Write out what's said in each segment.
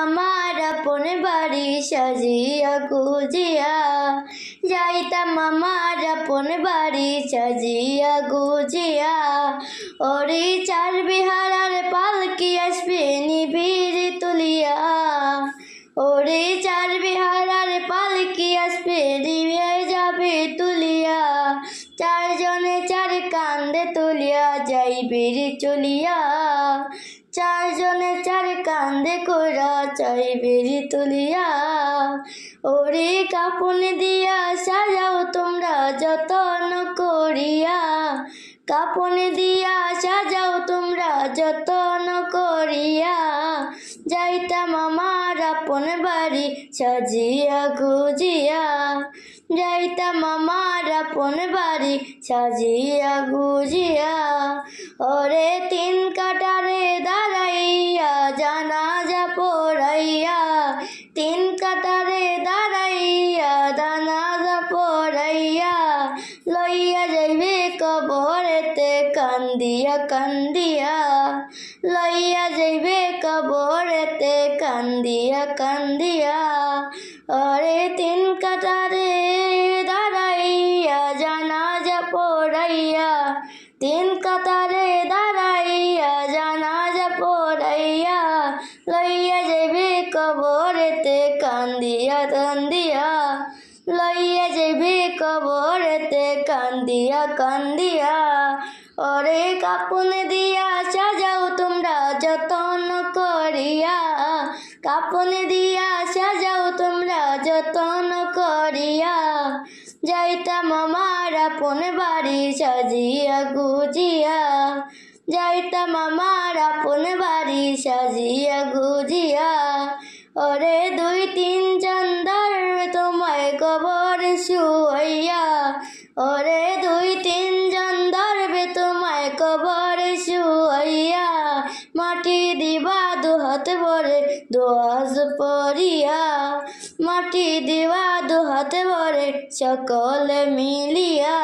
আমার আপন বাড়ি সাজিয়া গুজিয়া, যাইতাম আমার আপন বাড়ি সাজিয়া গুজিয়া। ওরে চার বিহারার পালকি আসবে নিবিড় তুলিয়া, ওরে চার বিহারার পালকি আসবে নিবিয়ে যাবে তুলিয়া। চারজনে চার কান্দে তুলিয়া যাইবে চলিয়া, চারজনে চার কান্দে কইরা যাইবে তুলিয়া। ওরে কাপন দিয়া সাজাও তোমরা যতন করিয়া, কাপন দিয়া সাজাও তোমরা যতন করিয়া। যাইতাম আমার আপন বাড়ি সাজিয়া গুজিয়া, যাইতাম আমার আপন বাড়ি সাজিয়া গুজিয়া। ওরে তিন কাটারে দাঁড়াইয়া জানাজা পড়াইয়া, তিন কাটারে দাঁড়াইয়া জানাজা পড়াইয়া। লইয়া যাইবে কবরেতে কান্দিয়া কান্দিয়া, লইয়া যাইবে কবরেতে কান্দিয়া কান্দিয়া। ওরে তিন কাটারে দাঁড়াইয়া জানাজা পড়াইয়া, তিন কাতারে দাঁড়াইয়া জানাজা পড়াইয়া। লইয়া যাইবে কবরেতে কান্দিয়া কান্দিয়া, লইয়া যাইবে কবরেতে কান্দিয়া কান্দিয়া। ওরে কাপন দিয়া সাজাও তোমরা যতন করিয়া, কাপন দিয়া সাজাও তোমরা যতন করিয়া। যাইতাম আমার আপন বাড়ি সাজিয়া গুজিয়া, যাইতাম আমার আপন বাড়ি সাজিয়া গুজিয়া। ওরে দুই তিন চন্দার তোমায় কবর শুয়াইয়া, ওরে দুই তিন চন্দার তোমায় কবর শুয়াইয়া। মাটি দিবা দুহাত ভরে দোয়াজ পড়িয়া, মাটি দিবা দুহাত ভরে সকলে মিলিয়া।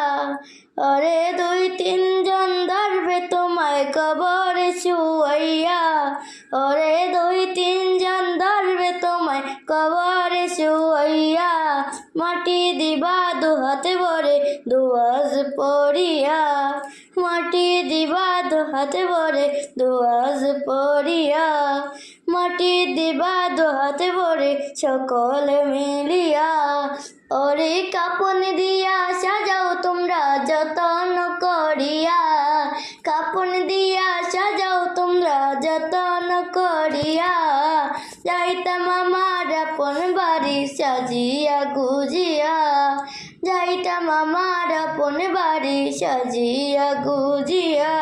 ওরে দুই তিন জন ধরবে তোমায় কবর শুয়াইয়া, ওরে দুই তিন জন ধরবে তোমায় কবর শুয়াইয়া। মাটি দিবা দুহাত ভরে দোয়াজ পড়িয়া, মাটি দিবা দুহাত ভরে দোয়াজ পড়িয়া। মাটি দিবা দুহাত ভরে সকলে মিলিয়া। ওরে কাপন দিয়া সাজাও তোমরা যতন করিয়া, কাপন দিয়া সাজাও তোমরা যতন করিয়া। যাইতাম আমার আপন বাড়ি সাজিয়া গুজিয়া, যাইতাম আমার আপন বাড়ি সাজিয়া গুজিয়া।